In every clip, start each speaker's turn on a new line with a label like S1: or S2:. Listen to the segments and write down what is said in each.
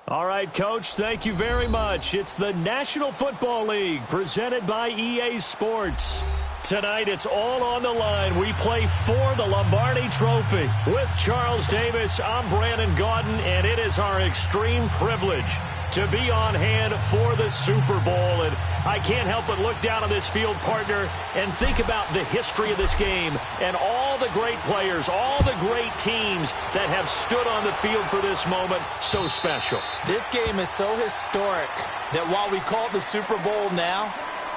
S1: All right, Coach, thank you very much. It's the National Football League presented by EA Sports. Tonight, it's all on the line. We play for the Lombardi Trophy. With Charles Davis, I'm Brandon Gaudin, and it is our extreme privilege to be on hand for the Super Bowl. And I can't help but look down on this field, partner, and think about the history of this game and all the great players, all the great teams that have stood on the field for this moment. So special.
S2: This game is so historic that while we call it the Super Bowl now,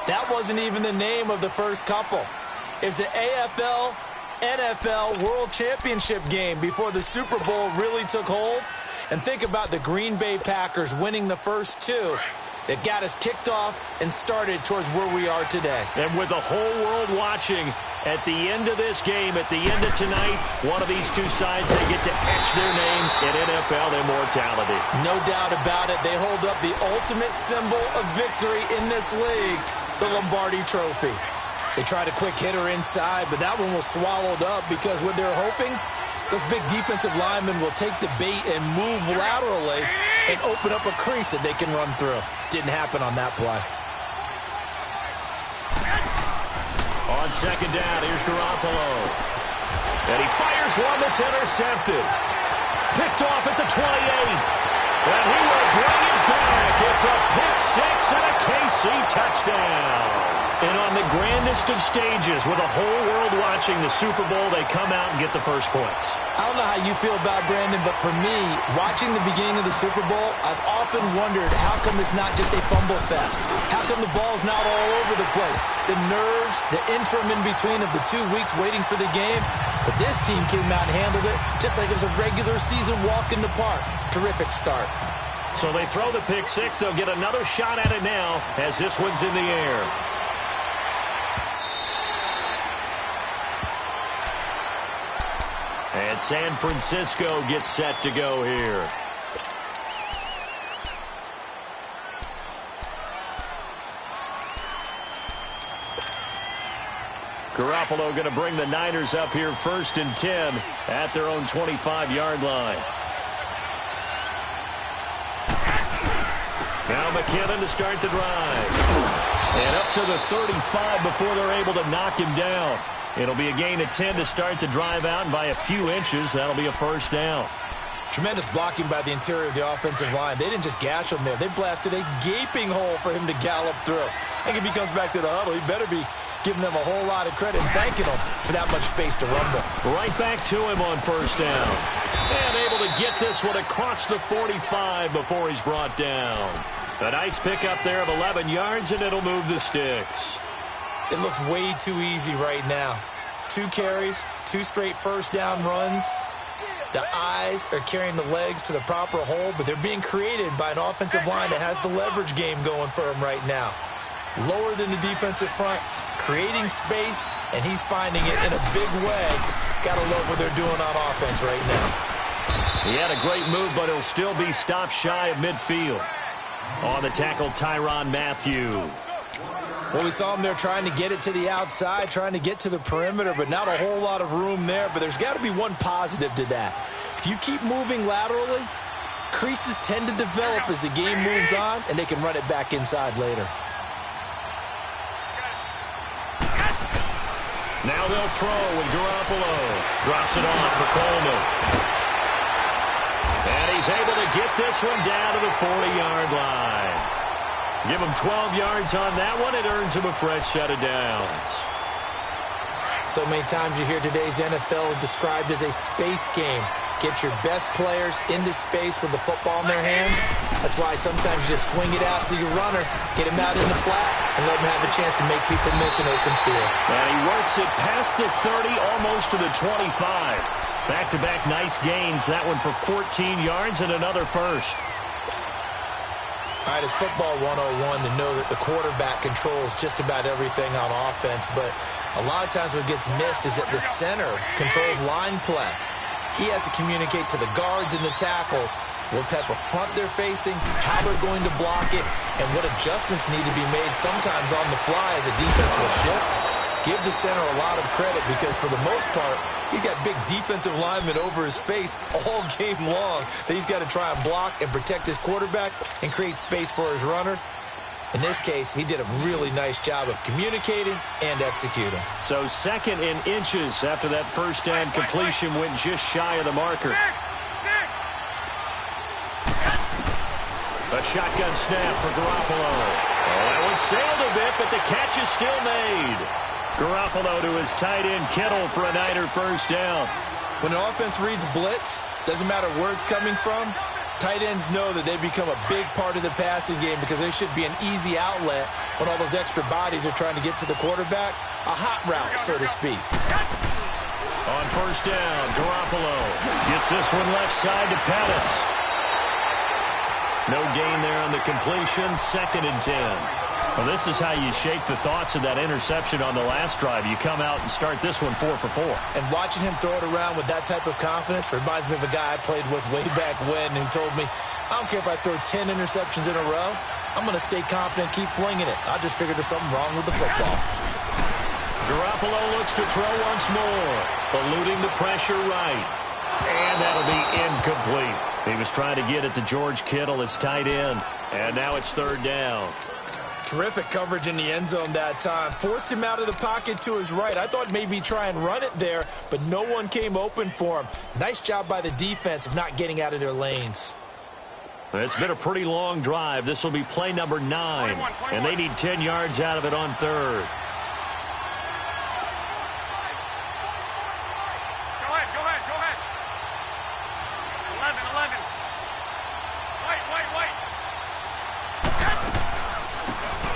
S2: that wasn't even the name of the first couple. It's the AFL, NFL World Championship game before the Super Bowl really took hold. And think about the Green Bay Packers winning the first two that got us kicked off and started towards where we are today.
S1: And with the whole world watching, at the end of this game, at the end of tonight, one of these two sides, they get to etch their name in NFL immortality.
S2: No doubt about it. They hold up the ultimate symbol of victory in this league, the Lombardi Trophy. They tried a quick hitter inside, but that one was swallowed up because what they're hoping, those big defensive linemen will take the bait and move laterally and open up a crease that they can run through. Didn't happen on that play.
S1: On second down, here's Garoppolo. And he fires one that's intercepted. Picked off at the 28. And he will bring it back. It's a pick six and a KC touchdown. And on the grandest of stages, with the whole world watching the Super Bowl, they come out and get the first points.
S2: I don't know how you feel about Brandon, but for me, watching the beginning of the Super Bowl, I've often wondered how come it's not just a fumble fest? How come the ball's not all over the place? The nerves, the interim in between of the 2 weeks waiting for the game. But this team came out and handled it just like it was a regular season walk in the park. Terrific start.
S1: So they throw the pick six. They'll get another shot at it now as this one's in the air. And San Francisco gets set to go here. Garoppolo going to bring the Niners up here 1st and 10 at their own 25-yard line. Now McKinnon to start the drive. And up to the 35 before they're able to knock him down. It'll be a gain of 10 to start the drive out, and by a few inches, that'll be a first down.
S2: Tremendous blocking by the interior of the offensive line. They didn't just gash him there. They blasted a gaping hole for him to gallop through. I think if he comes back to the huddle, he better be giving them a whole lot of credit and thanking them for that much space to rumble.
S1: Right back to him on first down. And able to get this one across the 45 before he's brought down. A nice pickup there of 11 yards, and it'll move the sticks.
S2: It looks way too easy right now. 2 carries, 2 straight first down runs. The eyes are carrying the legs to the proper hole, but they're being created by an offensive line that has the leverage game going for him right now. Lower than the defensive front, creating space, and he's finding it in a big way. Gotta love what they're doing on offense right now.
S1: He had a great move, but he'll still be stopped shy of midfield. On the tackle, Tyrann Mathieu.
S2: Well, we saw him there trying to get it to the outside, trying to get to the perimeter, but not a whole lot of room there. But there's got to be one positive to that. If you keep moving laterally, creases tend to develop as the game moves on, and they can run it back inside later.
S1: Now they'll throw with Garoppolo. Drops it off for Coleman. And he's able to get this one down to the 40-yard line. Give him 12 yards on that one. It earns him a fresh set of downs.
S2: So many times you hear today's NFL described as a space game. Get your best players into space with the football in their hands. That's why sometimes you just swing it out to your runner, get him out in the flat, and let him have a chance to make people miss an open field.
S1: And he works it past the 30, almost to the 25. Back-to-back nice gains. That one for 14 yards and another first.
S2: All right, it's football 101 to know that the quarterback controls just about everything on offense, but a lot of times what gets missed is that the center controls line play. He has to communicate to the guards and the tackles what type of front they're facing, how they're going to block it, and what adjustments need to be made sometimes on the fly as a defense will shift. give the center a lot of credit because for the most part, he's got big defensive linemen over his face all game long that he's got to try and block and protect his quarterback and create space for his runner. In this case, he did a really nice job of communicating and executing.
S1: So 2nd and inches after that first down completion went just shy of the marker. A shotgun snap for Garoppolo. Oh, that one sailed a bit, but the catch is still made. Garoppolo to his tight end Kittle for a Niner first down.
S2: When an offense reads blitz, doesn't matter where it's coming from, tight ends know that they become a big part of the passing game because there should be an easy outlet when all those extra bodies are trying to get to the quarterback. A hot route, so to speak.
S1: On first down, Garoppolo gets this one left side to Pettis. No gain there on the completion, 2nd and 10. Well, this is how you shake the thoughts of that interception on the last drive. You come out and start this one 4 for 4.
S2: And watching him throw it around with that type of confidence reminds me of a guy I played with way back when who told me, I don't care if I throw 10 interceptions in a row, I'm going to stay confident and keep flinging it. I just figured there's something wrong with the football.
S1: Garoppolo looks to throw once more, eluding the pressure right. And that'll be incomplete. He was trying to get it to George Kittle, his tight end. And now it's 3rd down.
S2: Terrific coverage in the end zone that time. Forced him out of the pocket to his right. I thought maybe try and run it there, but no one came open for him. Nice job by the defense of not getting out of their lanes.
S1: It's been a pretty long drive. This will be play number 9, and they need 10 yards out of it on 3rd.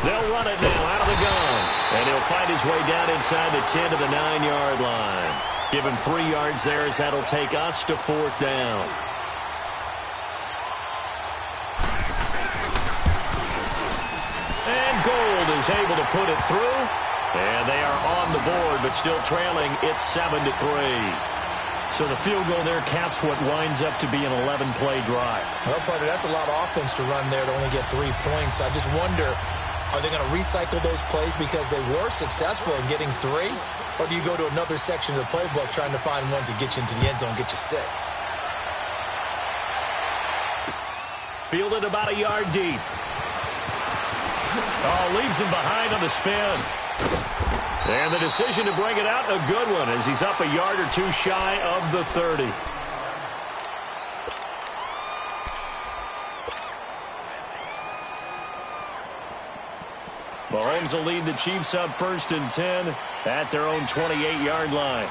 S1: They'll run it now out of the gun. And he'll find his way down inside the 10 to the 9-yard line. Give him 3 yards there as that'll take us to 4th down. And Gold is able to put it through. And they are on the board, but still trailing. It's 7-3. So the field goal there caps what winds up to be an 11-play drive.
S2: Well, partner, that's a lot of offense to run there to only get 3 points. I just wonder, are they going to recycle those plays because they were successful in getting 3? Or do you go to another section of the playbook trying to find ones that get you into the end zone and get you 6?
S1: Fielded about a yard deep. Oh, leaves him behind on the spin. And the decision to bring it out, a good one, as he's up a yard or 2 shy of the 30. Mahomes will lead the Chiefs up 1st and 10 at their own 28-yard line.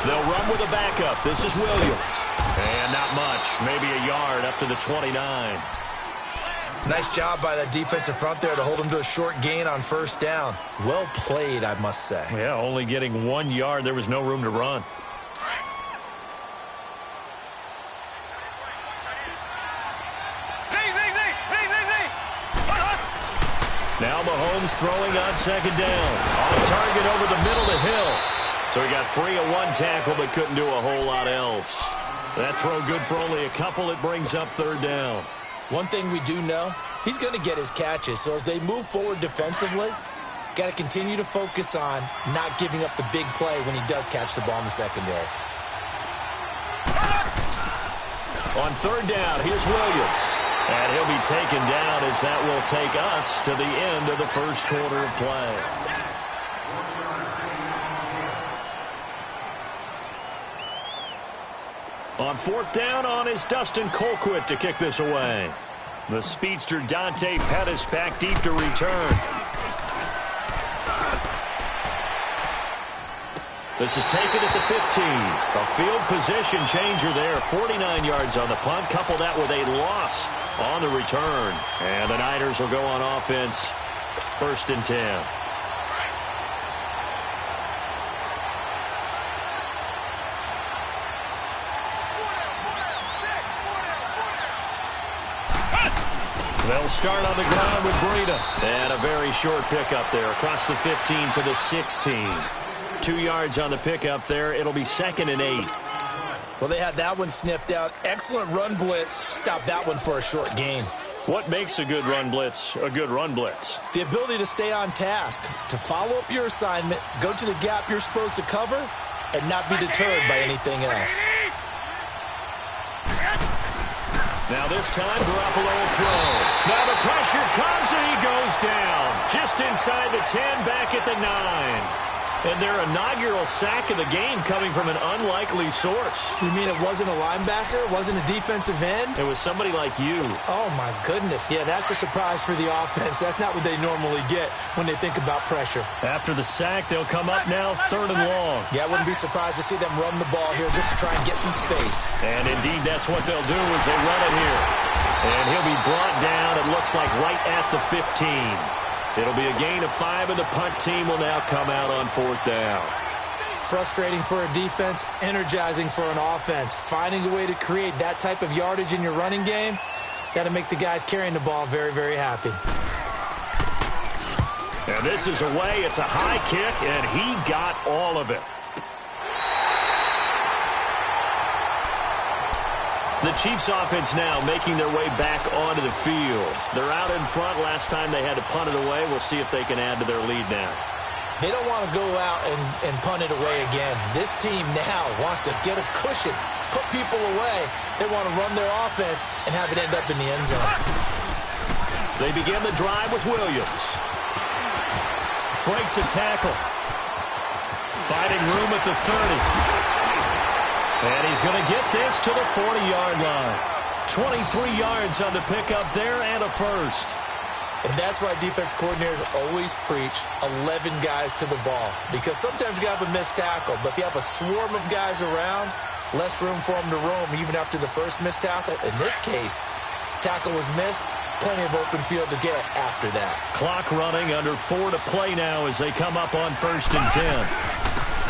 S1: They'll run with a backup. This is Williams. And not much, maybe a yard up to the 29.
S2: Nice job by that defensive front there to hold him to a short gain on 1st down. Well played, I must say.
S1: Yeah, only getting 1 yard. There was no room to run. Now Mahomes throwing on 2nd down. On target over the middle to Hill. So he got free of 1 tackle but couldn't do a whole lot else. That throw good for only a couple. It brings up 3rd down.
S2: One thing we do know, he's going to get his catches. So as they move forward defensively, got to continue to focus on not giving up the big play when he does catch the ball in the secondary.
S1: On 3rd down, here's Williams. And he'll be taken down as that will take us to the end of the 1st quarter of play. On 4th down on is Dustin Colquitt to kick this away. The speedster Dante Pettis back deep to return. This is taken at the 15. A field position changer there. 49 yards on the punt. Couple that with a loss on the return. And the Niners will go on offense. 1st and 10. They'll start on the ground with Breida. And a very short pickup there across the 15 to the 16. 2 yards on the pickup there. It'll be 2nd and 8.
S2: Well, they had that one sniffed out. Excellent run blitz. Stop that one for a short gain.
S1: What makes a good run blitz a good run blitz?
S2: The ability to stay on task, to follow up your assignment, go to the gap you're supposed to cover, and not be deterred by anything else.
S1: Now this time, Garoppolo will throw. Now the pressure comes and he goes down. Just inside the 10, back at the 9. And their inaugural sack of the game coming from an unlikely source.
S2: You mean it wasn't a linebacker? It wasn't a defensive end?
S1: It was somebody like you.
S2: Oh, my goodness. Yeah, that's a surprise for the offense. That's not what they normally get when they think about pressure.
S1: After the sack, they'll come up now 3rd and long.
S2: Yeah, I wouldn't be surprised to see them run the ball here just to try and get some space.
S1: And indeed, that's what they'll do as they run it here. And he'll be brought down, it looks like, right at the 15. It'll be a gain of 5, and the punt team will now come out on 4th down.
S2: Frustrating for a defense, energizing for an offense. Finding a way to create that type of yardage in your running game, got to make the guys carrying the ball very, very happy.
S1: And this is away. It's a high kick, and he got all of it. The Chiefs offense now making their way back onto the field. They're out in front. Last time they had to punt it away. We'll see if they can add to their lead now.
S2: They don't want to go out and punt it away again. This team now wants to get a cushion, put people away. They want to run their offense and have it end up in the end zone.
S1: They begin the drive with Williams. Breaks a tackle. Finding room at the 30. And he's going to get this to the 40-yard line. 23 yards on the pickup there and a first.
S2: And that's why defense coordinators always preach 11 guys to the ball. Because sometimes you have a missed tackle. But if you have a swarm of guys around, less room for them to roam even after the first missed tackle. In this case, tackle was missed. Plenty of open field to get after that.
S1: Clock running, under 4 to play now as they come up on 1st and 10.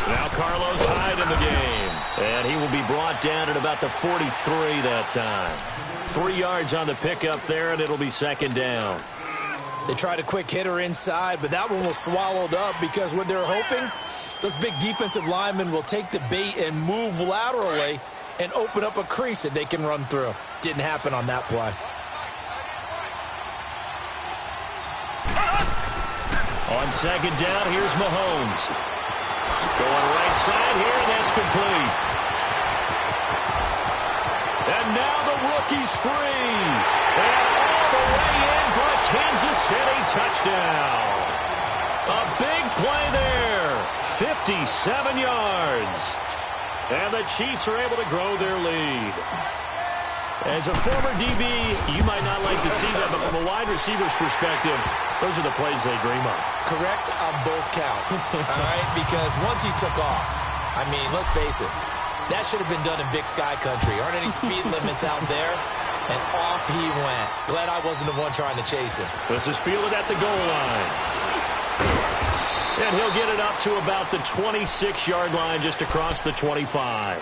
S1: Now Carlos Hyde in the game. And he will be brought down at about the 43 that time. 3 yards on the pickup there, and it'll be 2nd down.
S2: They tried a quick hitter inside, but that one was swallowed up because what they're hoping, those big defensive linemen will take the bait and move laterally and open up a crease that they can run through. Didn't happen on that play.
S1: On 2nd down, here's Mahomes. Going right side here, that's complete. And now the rookie's free. And all the way in for a Kansas City touchdown. A big play there. 57 yards. And the Chiefs are able to grow their lead. As a former DB, you might not like to see that, but from a wide receiver's perspective, those are the plays they dream of.
S2: Correct on both counts, all right? Because once he took off, I mean, let's face it, that should have been done in Big Sky Country. Aren't any speed limits out there? And off he went. Glad I wasn't the one trying to chase him.
S1: This is fielded at the goal line. And he'll get it up to about the 26-yard line, just across the 25.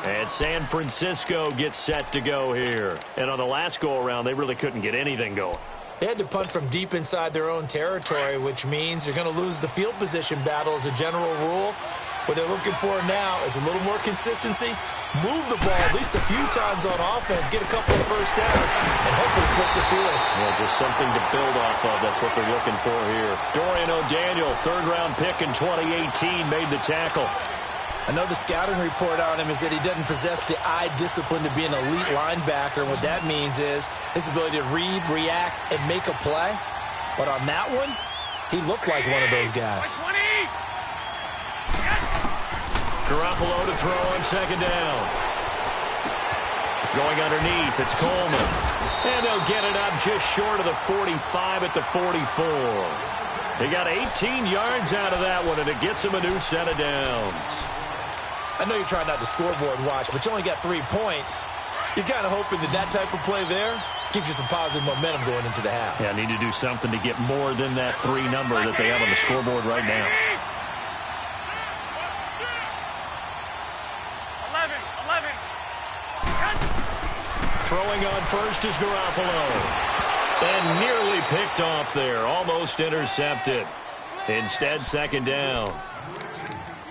S1: And San Francisco gets set to go here. And on the last go-around, they really couldn't get anything going.
S2: They had to punt from deep inside their own territory, which means they're going to lose the field position battle as a general rule. What they're looking for now is a little more consistency, move the ball at least a few times on offense, get a couple of first downs, and hopefully flip the field.
S1: Well, just something to build off of. That's what they're looking for here. Dorian O'Daniel, 3rd-round pick in 2018, made the tackle.
S2: Another scouting report on him is that he doesn't possess the eye discipline to be an elite linebacker. And what that means is his ability to read, react, and make a play. But on that one, he looked like one of those guys.
S1: Garoppolo to throw on 2nd down. Going underneath, it's Coleman. And they'll get it up just short of the 45 at the 44. They got 18 yards out of that one, and it gets them a new set of downs.
S2: I know you're trying not to scoreboard watch, but you only got 3 points. You're kind of hoping that that type of play there gives you some positive momentum going into the half.
S1: Yeah, need to do something to get more than that 3 number that they have on the scoreboard right now.
S3: 11.
S1: Throwing on first is Garoppolo. And nearly picked off there, almost intercepted. Instead, 2nd down.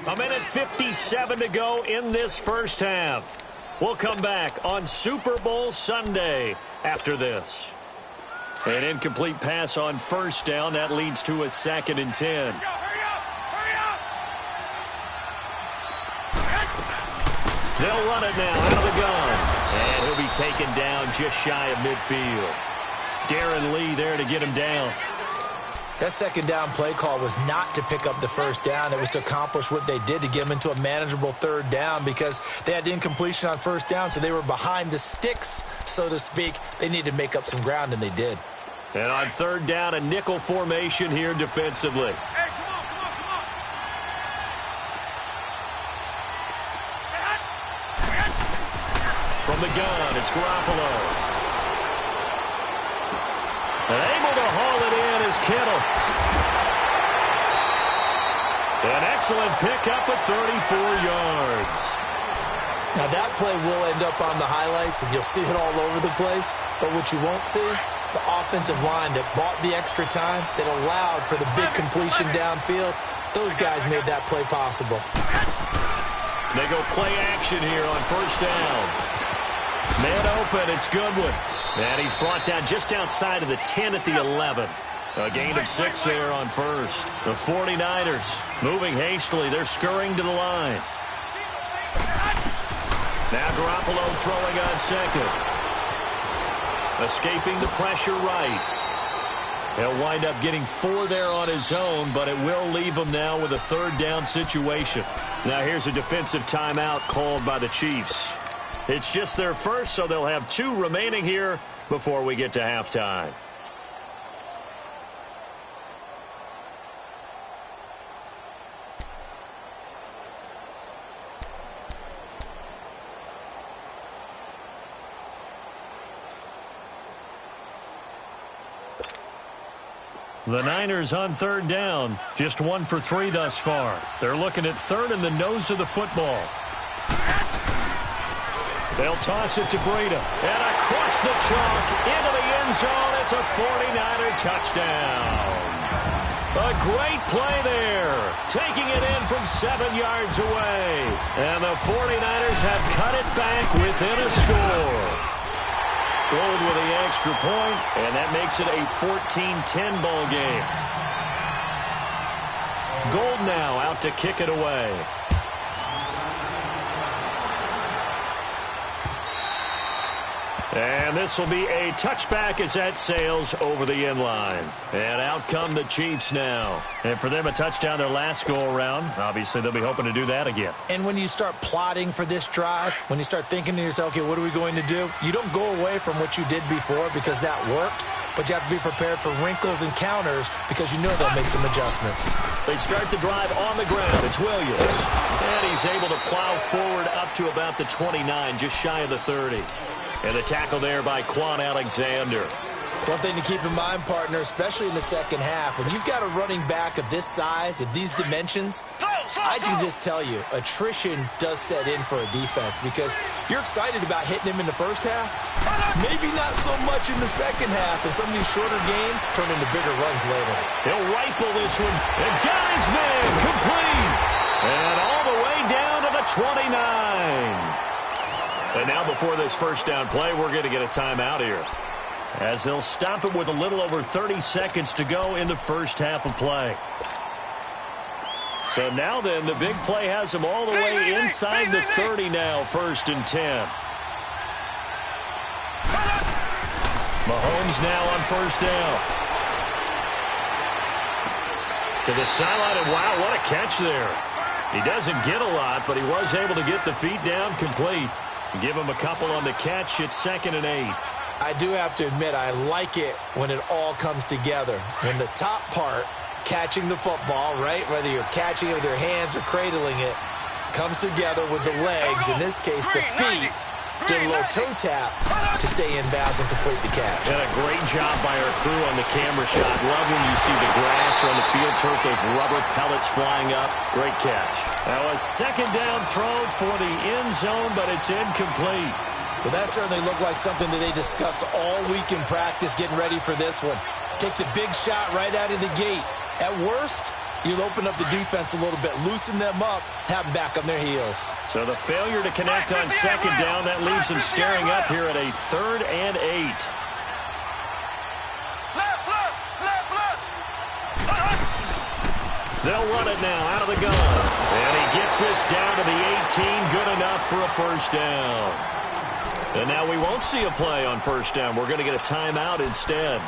S1: 1:57 to go in this first half. We'll come back on Super Bowl Sunday after this. An incomplete pass on first down. That leads to a 2nd and 10. They'll run it now out of the gun. And he'll be taken down just shy of midfield. Darren Lee there to get him down.
S2: That 2nd down play call was not to pick up the first down. It was to accomplish what they did, to get them into a manageable 3rd down, because they had incompletion on first down, so they were behind the sticks, so to speak. They needed to make up some ground, and they did.
S1: And on 3rd down, a nickel formation here defensively.
S3: Hey, come on.
S1: From the gun, it's Garoppolo. And able to haul it in is Kittle. An excellent pickup at 34 yards.
S2: Now, that play will end up on the highlights, and you'll see it all over the place. But what you won't see, the offensive line that bought the extra time, that allowed for the big completion downfield, those guys made that play possible.
S1: They go play action here on first down. Man open, it's Goodwin. And he's brought down just outside of the 10 at the 11. A gain of 6 there on first. The 49ers moving hastily. They're scurrying to the line. Now Garoppolo throwing on 2nd. Escaping the pressure right. He'll wind up getting 4 there on his own, but it will leave him now with a 3rd down situation. Now here's a defensive timeout called by the Chiefs. It's just their first, so they'll have 2 remaining here before we get to halftime. The Niners on 3rd down. Just 1 for 3 thus far. They're looking at 3rd in the nose of the football. They'll toss it to Breida. And across the chalk into the end zone. It's a 49er touchdown. A great play there. Taking it in from 7 yards away. And the 49ers have cut it back within a score. Gold with the extra point, and that makes it a 14-10 ball game. Gold now out to kick it away. And this will be a touchback as that sails over the end line. And out come the Chiefs now. And for them, a touchdown their last go-around. Obviously, they'll be hoping to do that again.
S2: And when you start plotting for this drive, when you start thinking to yourself, okay, what are we going to do? You don't go away from what you did before because that worked. But you have to be prepared for wrinkles and counters because you know they'll make some adjustments.
S1: They start the drive on the ground. It's Williams. And he's able to plow forward up to about the 29, just shy of the 30. And the tackle there by Quan Alexander.
S2: One thing to keep in mind, partner, especially in the second half, when you've got a running back of this size, of these dimensions, I can just tell you, attrition does set in for a defense because you're excited about hitting him in the first half. Maybe not so much in the second half, and some of these shorter gains turn into bigger runs later.
S1: He'll rifle this one, and got his man complete. And all the way down to the 29. And now before this first down play, we're going to get a timeout here, as they'll stop it with a little over 30 seconds to go in the first half of play. So now then, the big play has them all the way inside the 30 now, 1st and 10. Mahomes now on first down. To the sideline, and wow, what a catch there. He doesn't get a lot, but he was able to get the feet down complete. Give him a couple on the catch. It's 2nd and 8.
S2: I do have to admit, I like it when it all comes together. When the top part, catching the football, right, whether you're catching it with your hands or cradling it, comes together with the legs, in this case the feet, do a little toe tap to stay in bounds and complete the catch.
S1: And a great job by our crew on the camera shot. Love when you see the grass or on the field turf, those rubber pellets flying up. Great catch. Now a 2nd down throw for the end zone, but it's incomplete.
S2: Well, that certainly looked like something that they discussed all week in practice, getting ready for this one. Take the big shot right out of the gate. At worst, you'll open up the defense a little bit, loosen them up, have them back on their heels.
S1: So the failure to connect on 2nd down, that leaves them staring up here at a 3rd and 8. They'll run it now out of the gun. And he gets this down to the 18. Good enough for a first down. And now we won't see a play on first down. We're going to get a timeout instead,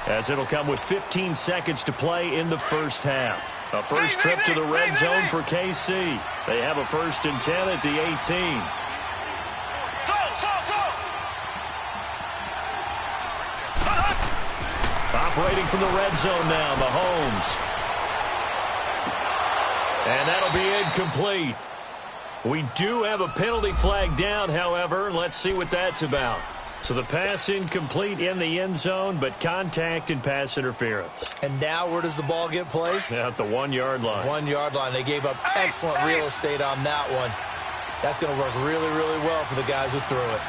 S1: as it'll come with 15 seconds to play in the first half. A first trip to the red zone for KC. They have a 1st and 10 at the 18. Operating from the red zone now, Mahomes. And that'll be incomplete. We do have a penalty flag down, however. Let's see what that's about. So the pass incomplete in the end zone, but contact and pass interference.
S2: And now where does the ball get placed?
S1: At the 1-yard line.
S2: 1-yard line. They gave up excellent real estate on that one. That's going to work really, really well for the guys who threw it.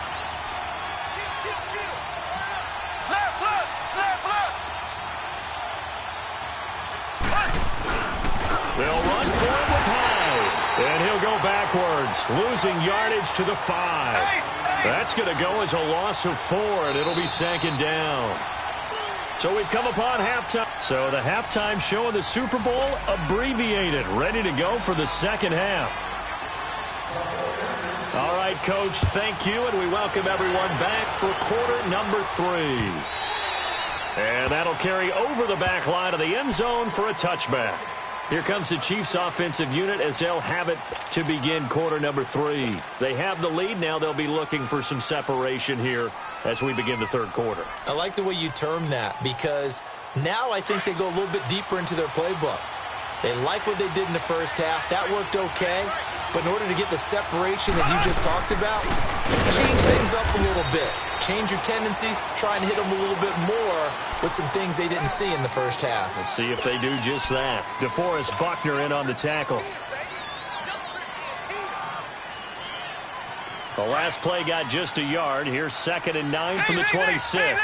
S1: They'll run for it with Hyde. And he'll go backwards, losing yardage to the 5. That's going to go as a loss of 4, and it'll be 2nd down. So we've come upon halftime. So the halftime show of the Super Bowl abbreviated, ready to go for the second half. All right, Coach, thank you, and we welcome everyone back for quarter number 3. And that'll carry over the back line of the end zone for a touchback. Here comes the Chiefs offensive unit as they'll have it to begin quarter number 3. They have the lead. Now they'll be looking for some separation here as we begin the third quarter.
S2: I like the way you term that, because now I think they go a little bit deeper into their playbook. They like what they did in the first half. That worked okay. But in order to get the separation that you just talked about, change things up a little bit. Change your tendencies. Try and hit them a little bit more with some things they didn't see in the first half.
S1: Let's see if they do just that. DeForest Buckner in on the tackle. The last play got just a yard. Here's 2nd and 9 from the 26.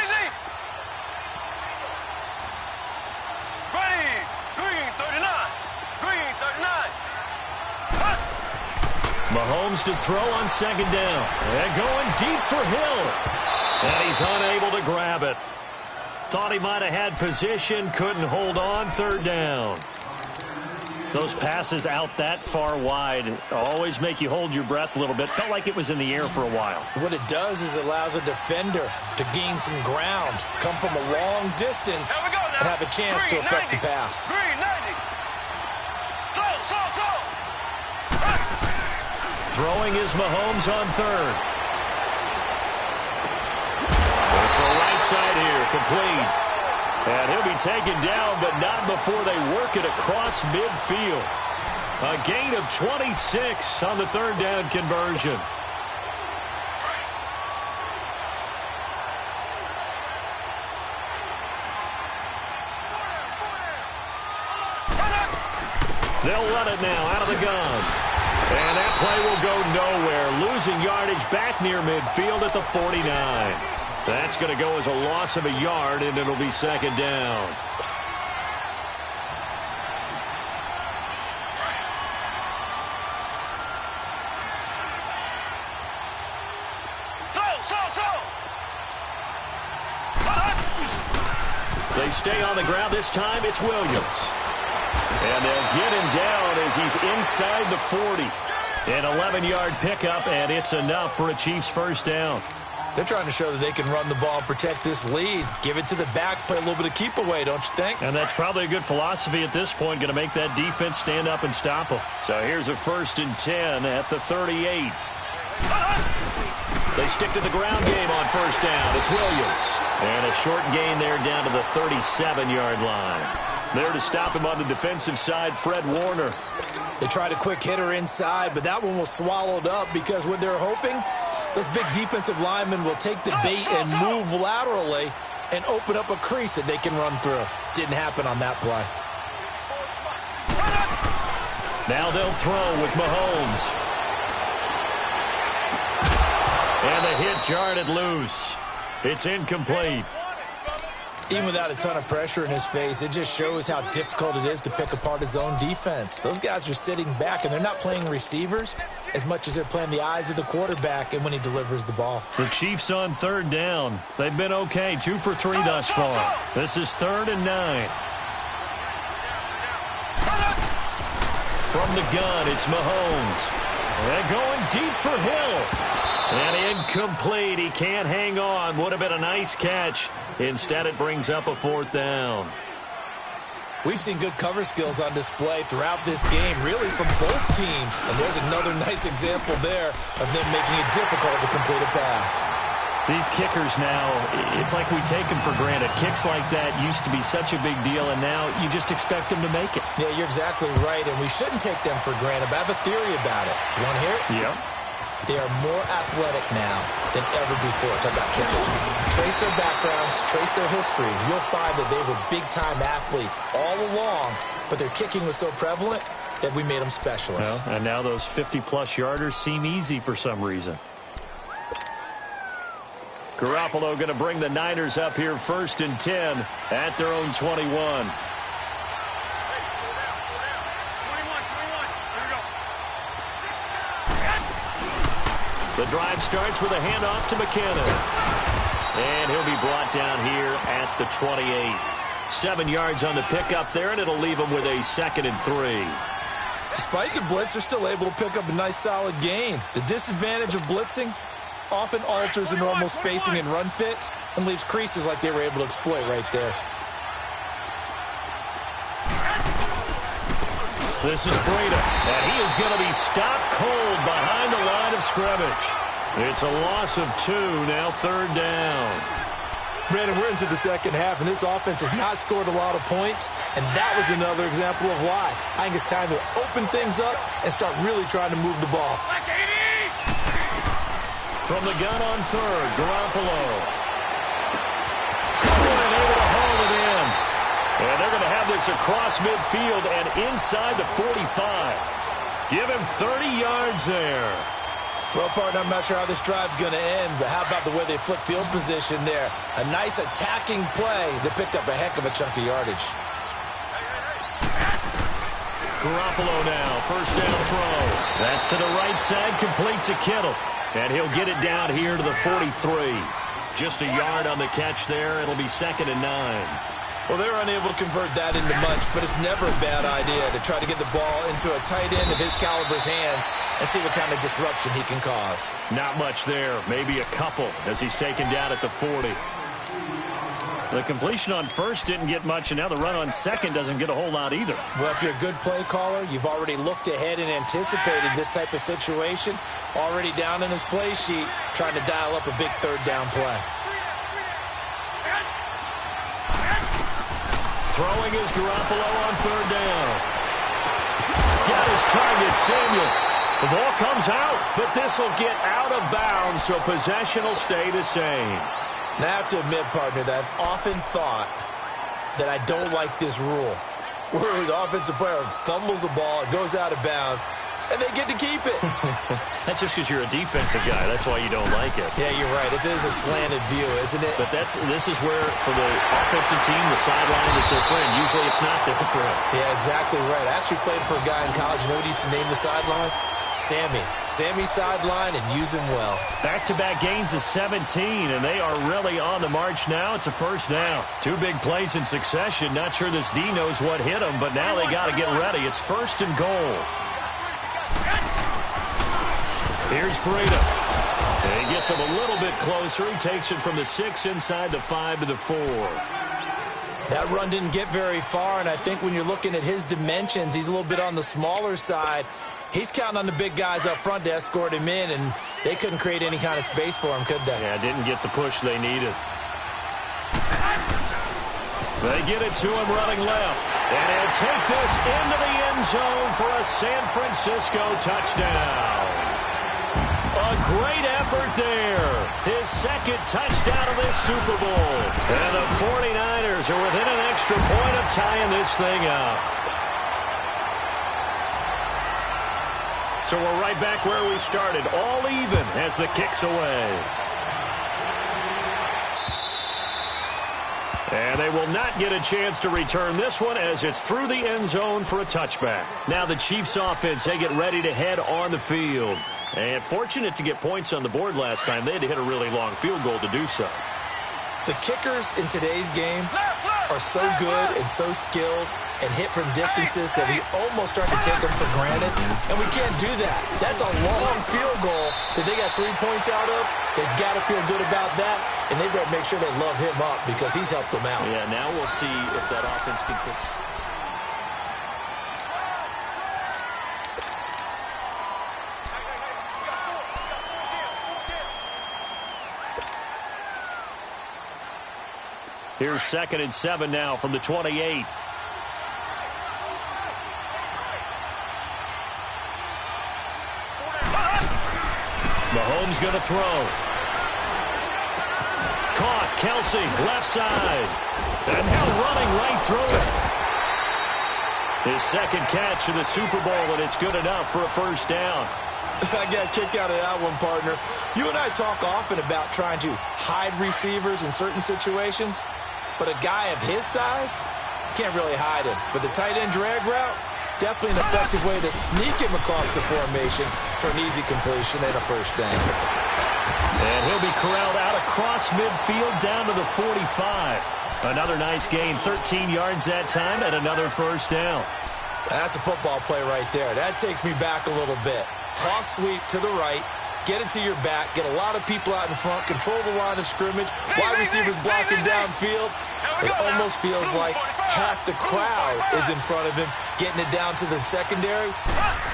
S1: Mahomes to throw on 2nd down. And going deep for Hill. And he's unable to grab it. Thought he might have had position, couldn't hold on. 3rd down. Those passes out that far wide always make you hold your breath a little bit. Felt like it was in the air for a while.
S2: What it does is it allows a defender to gain some ground, come from a long distance, and have a chance to affect the pass.
S1: Throwing is Mahomes on 3rd. Going for a right side here, complete. And he'll be taken down, but not before they work it across midfield. A gain of 26 on the 3rd down conversion. They'll run it now out of the gun. And that play will go nowhere, losing yardage back near midfield at the 49. That's going to go as a loss of a yard, and it'll be 2nd down. They stay on the ground. This time it's Williams. And they'll get him down as he's inside the 40. An 11-yard pickup, and it's enough for a Chiefs 1st down.
S2: They're trying to show that they can run the ball, protect this lead, give it to the backs, play a little bit of keep away, don't you think?
S1: And that's probably a good philosophy at this point, going to make that defense stand up and stop them. So here's a 1st and 10 at the 38. They stick to the ground game on 1st down. It's Williams. And a short gain there down to the 37-yard line. There to stop him on the defensive side, Fred Warner.
S2: They tried a quick hitter inside, but that one was swallowed up because what they're hoping, those big defensive linemen will take the bait and move laterally and open up a crease that they can run through. Didn't happen on that play.
S1: Now they'll throw with Mahomes. And the hit jarred loose. It's incomplete.
S2: Even without a ton of pressure in his face, it just shows how difficult it is to pick apart his own defense. Those guys are sitting back, and they're not playing receivers as much as they're playing the eyes of the quarterback and when he delivers the ball.
S1: The Chiefs on 3rd down. They've been okay, 2 for 3 thus far. This is 3rd and 9. From the gun, it's Mahomes. And going deep for Hill. And incomplete. He can't hang on. Would have been a nice catch. Instead, it brings up a 4th down.
S2: We've seen good cover skills on display throughout this game, really from both teams. And there's another nice example there of them making it difficult to complete a pass.
S1: These kickers now, it's like we take them for granted. Kicks like that used to be such a big deal, and now you just expect them to make it.
S2: Yeah, you're exactly right, and we shouldn't take them for granted, but I have a theory about it. You want to hear it?
S1: Yep.
S2: They are more athletic now than ever before. Talk about kickers. Trace their backgrounds, trace their histories. You'll find that they were big-time athletes all along, but their kicking was so prevalent that we made them specialists.
S1: Well, and now those 50-plus yarders seem easy for some reason. Garoppolo going to bring the Niners up here 1st and 10 at their own 21. The drive starts with a handoff to McKinnon. And he'll be brought down here at the 28. 7 yards on the pickup there, and it'll leave him with a 2nd and 3.
S2: Despite the blitz, they're still able to pick up a nice, solid gain. The disadvantage of blitzing often alters the normal spacing and run fits and leaves creases like they were able to exploit right there.
S1: This is Breida, and he is going to be stopped cold behind the line of scrimmage. It's a loss of 2, now 3rd down.
S2: Brandon, we're into the second half, and this offense has not scored a lot of points, and that was another example of why. I think it's time to open things up and start really trying to move the ball.
S1: From the gun on 3rd, Garoppolo. And able to hold it in. And they're going to have this across midfield and inside the 45. Give him 30 yards there.
S2: Well, partner, I'm not sure how this drive's going to end, but how about the way they flip field position there? A nice attacking play that picked up a heck of a chunk of yardage.
S1: Garoppolo now, 1st down throw. That's to the right side, complete to Kittle. And he'll get it down here to the 43. Just a yard on the catch there. It'll be 2nd and 9.
S2: Well, they're unable to convert that into much, but it's never a bad idea to try to get the ball into a tight end of his caliber's hands and see what kind of disruption he can cause.
S1: Not much there. Maybe a couple as he's taken down at the 40. The completion on 1st didn't get much, and now the run on 2nd doesn't get a whole lot either.
S2: Well, if you're a good play caller, you've already looked ahead and anticipated this type of situation. Already down in his play sheet, trying to dial up a big 3rd down play.
S1: Throwing is Garoppolo on 3rd down. Got his target, Samuel. The ball comes out, but this will get out of bounds, so possession will stay the same.
S2: Now, I have to admit, partner, that I've often thought that I don't like this rule, where the offensive player fumbles the ball, it goes out of bounds, and they get to keep it.
S1: That's just because you're a defensive guy. That's why you don't like it.
S2: Yeah, you're right. It is a slanted view, isn't it?
S1: But this is where, for the offensive team, the sideline is their friend. Usually it's not their friend.
S2: Yeah, exactly right. I actually played for a guy in college. You know what he used to name the sideline? Sammy. Sammy sideline, and use him well.
S1: Back-to-back gains of 17, and they are really on the march now. It's a 1st down. 2 big plays in succession. Not sure this D knows what hit him, but now they got to get ready. It's 1st and goal. Here's Breida. And he gets him a little bit closer. He takes it from the 6 inside the 5 to the 4.
S2: That run didn't get very far, and I think when you're looking at his dimensions, he's a little bit on the smaller side. He's counting on the big guys up front to escort him in, and they couldn't create any kind of space for him, could they?
S1: Yeah, didn't get the push they needed. They get it to him running left. And he'll take this into the end zone for a San Francisco touchdown. A great effort there. His 2nd touchdown of this Super Bowl. And the 49ers are within an extra point of tying this thing up. So we're right back where we started, all even as the kick's away. And they will not get a chance to return this one as it's through the end zone for a touchback. Now the Chiefs offense, they get ready to head on the field. And fortunate to get points on the board last time. They had to hit a really long field goal to do so.
S2: The kickers in today's game are so good and so skilled and hit from distances that we almost start to take them for granted, and we can't do that. That's a long field goal that they got 3 points out of. They've got to feel good about that, and they better make sure they love him up because he's helped them out.
S1: Yeah, now we'll see if that offense can fix. Here's 2nd and 7 now from the 28. Mahomes going to throw. Caught. Kelsey, left side. And now running right through it. His second catch in the Super Bowl, and it's good enough for a first down.
S2: I got a kick out of that one, partner. You and I talk often about trying to hide receivers in certain situations, but a guy of his size can't really hide him. But the tight end drag route, definitely an effective way to sneak him across the formation for an easy completion and a first down.
S1: And he'll be corralled out across midfield down to the 45. Another nice gain, 13 yards that time, and another first down.
S2: That's a football play right there. That takes me back a little bit. Toss sweep to the right, get it to your back, get a lot of people out in front, control the line of scrimmage, wide receivers blocking downfield. It almost feels like half the crowd is in front of him, getting it down to the secondary.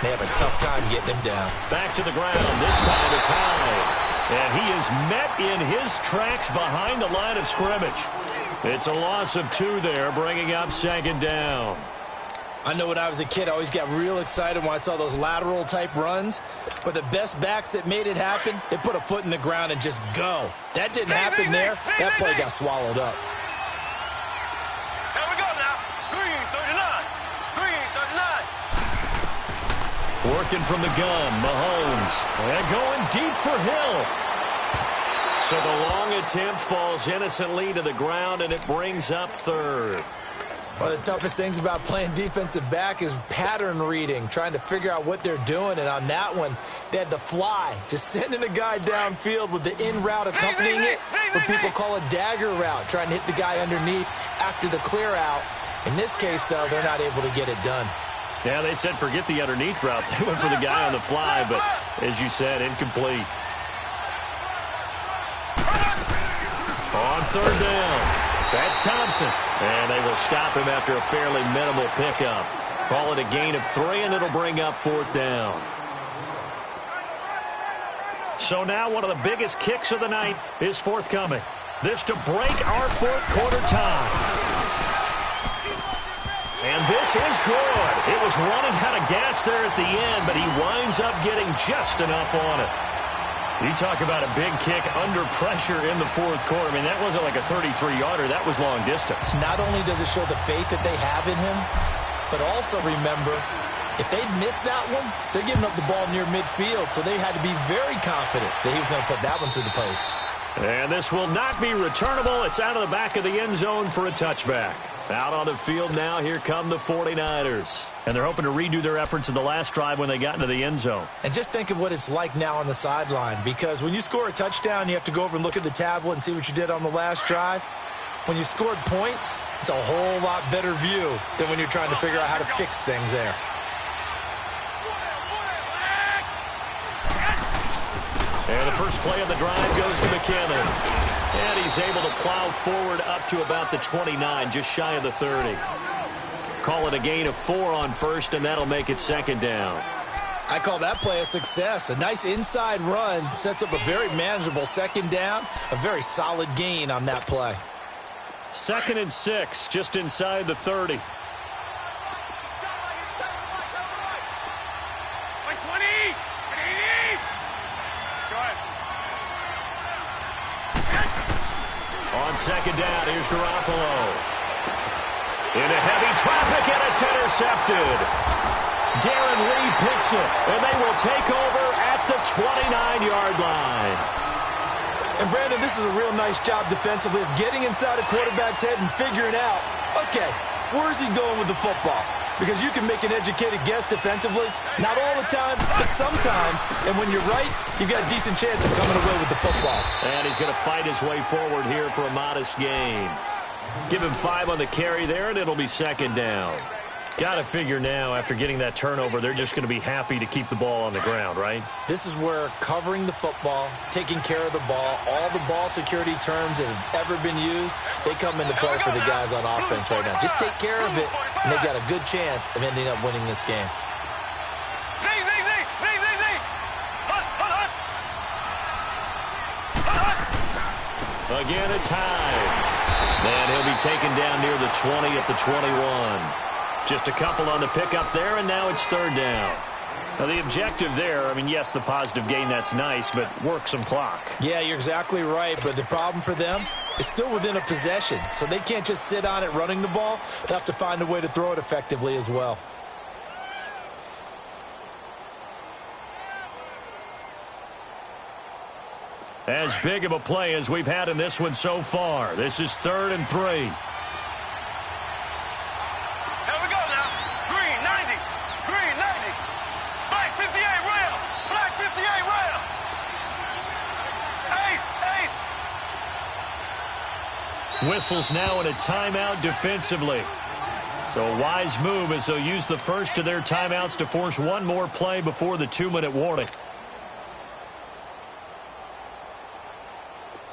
S2: They have a tough time getting him down.
S1: Back to the ground. This time it's high. And he is met in his tracks behind the line of scrimmage. It's a loss of 2 there, bringing up 2nd down.
S2: I know when I was a kid, I always got real excited when I saw those lateral-type runs. But the best backs that made it happen, they put a foot in the ground and just go. That didn't happen there. That play got swallowed up.
S3: Here we go now. Green 39. Green 39.
S1: Working from the gun, Mahomes. And going deep for Hill. So the long attempt falls innocently to the ground, and it brings up 3rd.
S2: One of the toughest things about playing defensive back is pattern reading, trying to figure out what they're doing. And on that one, they had the fly, just sending a guy downfield with the in route accompanying it, what people call a dagger route, trying to hit the guy underneath after the clear out. In this case, though, they're not able to get it done.
S1: Yeah, they said forget the underneath route. They went for the guy on the fly, but as you said, incomplete. On 3rd down. That's Thompson. And they will stop him after a fairly minimal pickup. Call it a gain of 3, and it'll bring up 4th down. So now one of the biggest kicks of the night is forthcoming. This to break our 4th quarter tie. And this is good. It was running out of gas there at the end, but he winds up getting just enough on it. You talk about a big kick under pressure in the 4th quarter. I mean, that wasn't like a 33-yarder. That was long distance.
S2: Not only does it show the faith that they have in him, but also remember, if they miss that one, they're giving up the ball near midfield, so they had to be very confident that he was going to put that one through the post.
S1: And this will not be returnable. It's out of the back of the end zone for a touchback. Out on the field now, here come the 49ers. And they're hoping to redo their efforts in the last drive when they got into the end zone.
S2: And just think of what it's like now on the sideline, because when you score a touchdown, you have to go over and look at the tablet and see what you did on the last drive. When you scored points, it's a whole lot better view than when you're trying to figure out how to fix things there.
S1: And the first play of the drive goes to McKinnon. And he's able to plow forward up to about the 29, just shy of the 30. Call it a gain of 4 on 1st, and that'll make it 2nd down.
S2: I call that play a success. A nice inside run sets up a very manageable 2nd down. A very solid gain on that play.
S1: 2nd and 6, just inside the 30. On 2nd down, here's Garoppolo. Into heavy traffic, and it's intercepted. Darren Lee picks it, and they will take over at the 29-yard line.
S2: And, Brandon, this is a real nice job defensively of getting inside a quarterback's head and figuring out, okay, where's he going with the football? Because you can make an educated guess defensively. Not all the time, but sometimes. And when you're right, you've got a decent chance of coming away with the football.
S1: And he's going to fight his way forward here for a modest gain. Give him 5 on the carry there, and it'll be second down. Got to figure now, after getting that turnover, they're just going to be happy to keep the ball on the ground, right?
S2: This is where covering the football, taking care of the ball, all the ball security terms that have ever been used, they come into play for the guys on offense right now. Just take care of it, and they've got a good chance of ending up winning this game.
S1: Again, it's Hyde. And he'll be taken down near the 20 at the 21. Just a couple on the pickup there, and now it's third down. Now, the objective there, I mean, yes, the positive gain, that's nice, but work some clock.
S2: Yeah, you're exactly right, but the problem for them is still within a possession, so they can't just sit on it running the ball. They'll have to find a way to throw it effectively as well.
S1: As big of a play as we've had in this one so far. This is 3rd and 3. Whistles now in a timeout defensively. So a wise move as they'll use the first of their timeouts to force one more play before the 2-minute warning.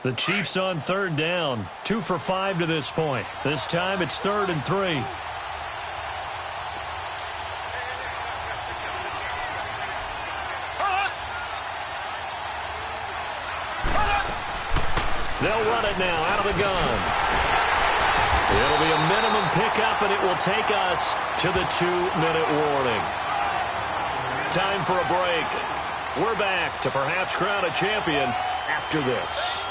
S1: The Chiefs on 3rd down. 2 for 5 to this point. This time it's 3rd and 3. They'll run it now out of the gun. It'll be a minimum pickup, and it will take us to the 2-minute warning. Time for a break. We're back to perhaps crown a champion after this.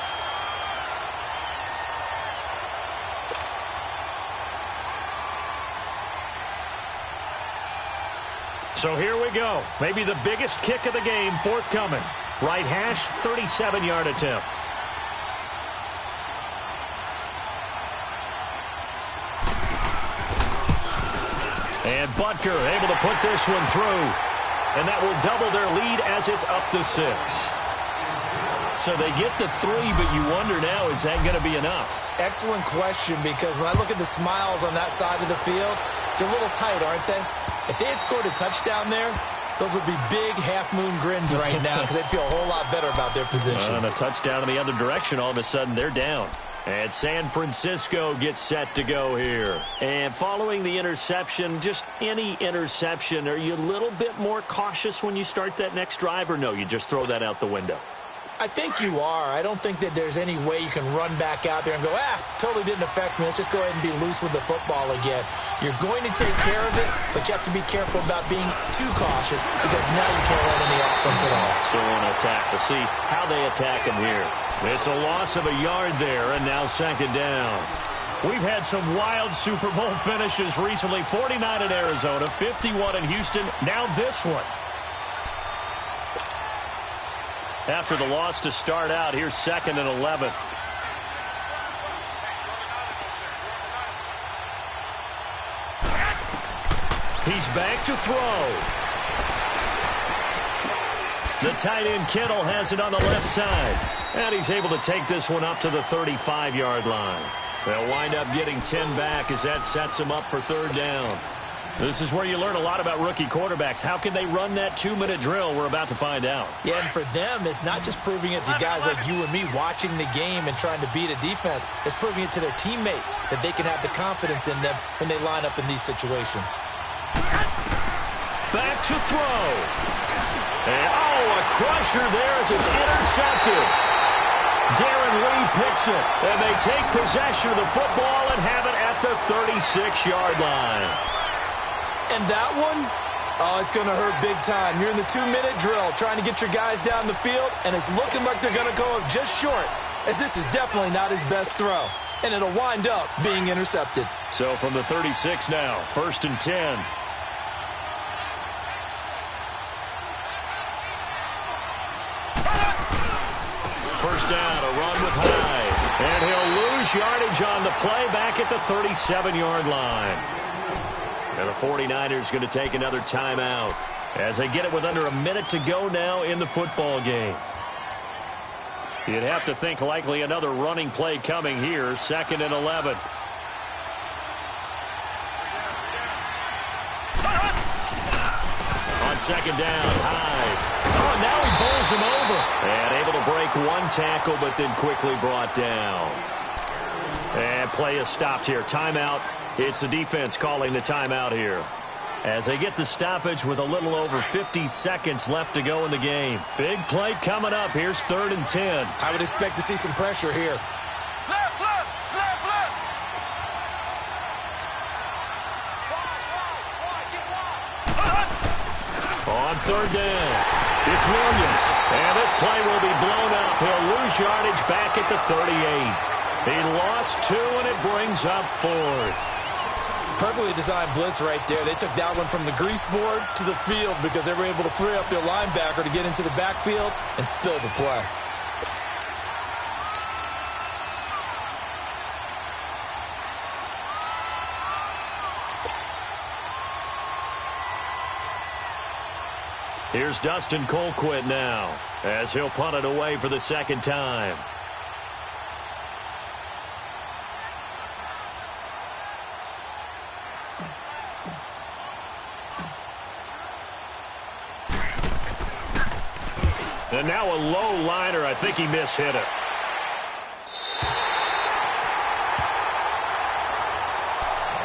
S1: So here we go. Maybe the biggest kick of the game forthcoming. Right hash, 37-yard attempt. And Butker able to put this one through. And that will double their lead as it's up to 6. So they get the 3, but you wonder now, is that going to be enough?
S2: Excellent question, because when I look at the smiles on that side of the field, they're a little tight, aren't they? If they had scored a touchdown there, those would be big half-moon grins right now because they'd feel a whole lot better about their position.
S1: And a touchdown in the other direction, all of a sudden they're down. And San Francisco gets set to go here. And following the interception, just any interception, are you a little bit more cautious when you start that next drive, or no, you just throw that out the window?
S2: I think you are. I don't think that there's any way you can run back out there and go, totally didn't affect me. Let's just go ahead and be loose with the football again. You're going to take care of it, but you have to be careful about being too cautious because now you can't run any offense at all.
S1: Still want to attack. We'll see how they attack him here. It's a loss of a yard there, and now second down. We've had some wild Super Bowl finishes recently. 49 in Arizona, 51 in Houston, now this one. After the loss to start out, here's 2nd and 11. He's back to throw. The tight end Kittle has it on the left side. And he's able to take this one up to the 35-yard line. They'll wind up getting 10 back as that sets him up for 3rd down. This is where you learn a lot about rookie quarterbacks. How can they run that 2-minute drill? We're about to find out.
S2: Yeah, and for them, it's not just proving it to guys like you and me watching the game and trying to beat a defense. It's proving it to their teammates that they can have the confidence in them when they line up in these situations.
S1: Back to throw. And, a crusher there as it's intercepted. Darren Lee picks it, and they take possession of the football and have it at the 36-yard line.
S2: And that one, it's going to hurt big time. You're in the 2-minute drill trying to get your guys down the field, and it's looking like they're going to go up just short, as this is definitely not his best throw. And it'll wind up being intercepted.
S1: So from the 36 now, 1st and 10. First down, a run with Hyde. And he'll lose yardage on the play back at the 37-yard line. And the 49ers going to take another timeout as they get it with under a minute to go now in the football game. You'd have to think likely another running play coming here, 2nd and 11. second down. Hyde. Oh, now he bowls him over. And able to break one tackle, but then quickly brought down. And play is stopped here. Timeout. It's the defense calling the timeout here, as they get the stoppage with a little over 50 seconds left to go in the game. Big play coming up. Here's 3rd and 10.
S2: I would expect to see some pressure here.
S3: Left, left, left, left.
S1: On 3rd down, it's Williams. And this play will be blown up. He'll lose yardage back at the 38. He lost 2, and it brings up 4th.
S2: Perfectly designed blitz right there. They took that one from the grease board to the field because they were able to free up their linebacker to get into the backfield and spill the play.
S1: Here's Dustin Colquitt now, as he'll punt it away for the 2nd time. And now a low liner. I think he mishit it.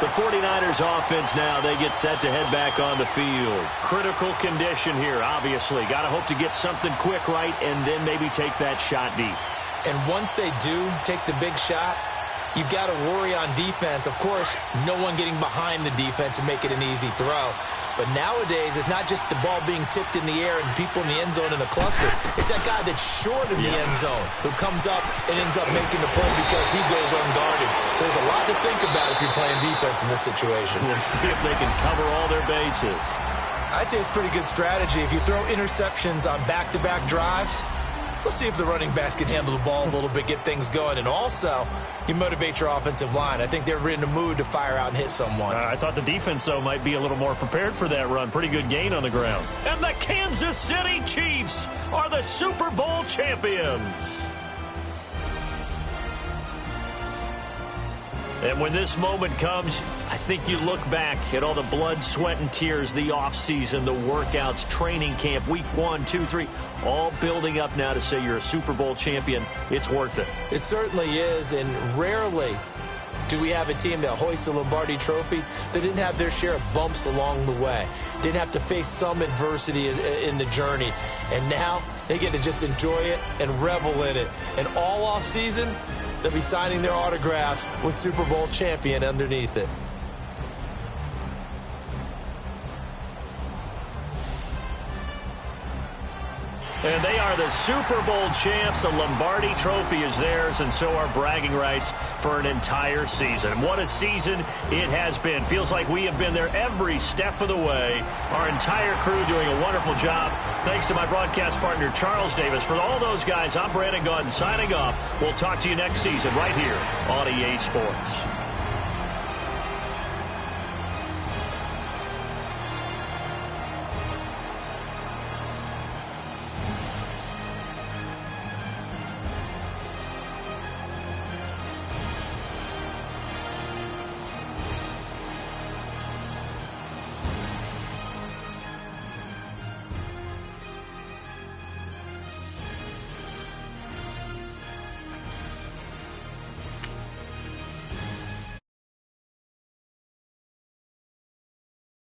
S1: The 49ers offense now, they get set to head back on the field. Critical condition here, obviously. Got to hope to get something quick right and then maybe take that shot deep.
S2: And once they do take the big shot, you've got to worry on defense. Of course, no one getting behind the defense and make it an easy throw. But nowadays, it's not just the ball being tipped in the air and people in the end zone in a cluster. It's that guy that's short of the end zone who comes up and ends up making the play because he goes unguarded. So there's a lot to think about if you're playing defense in this situation.
S1: We'll see if they can cover all their bases.
S2: I'd say it's pretty good strategy. If you throw interceptions on back-to-back drives, let's see if the running backs can handle the ball a little bit, get things going. And also, you motivate your offensive line. I think they're in the mood to fire out and hit someone.
S1: I thought the defense, though, might be a little more prepared for that run. Pretty good gain on the ground. And the Kansas City Chiefs are the Super Bowl champions. And when this moment comes, I think you look back at all the blood, sweat, and tears, the offseason, the workouts, training camp, week 1, 2, 3, all building up now to say you're a Super Bowl champion. It's worth it.
S2: It certainly is, and rarely do we have a team that hoists the Lombardi Trophy that didn't have their share of bumps along the way, didn't have to face some adversity in the journey, and now they get to just enjoy it and revel in it. And all offseason, they'll be signing their autographs with Super Bowl champion underneath it.
S1: And they are the Super Bowl champs. The Lombardi Trophy is theirs, and so are bragging rights for an entire season. What a season it has been. Feels like we have been there every step of the way. Our entire crew doing a wonderful job. Thanks to my broadcast partner, Charles Davis. For all those guys, I'm Brandon Gaudin signing off. We'll talk to you next season right here on EA Sports.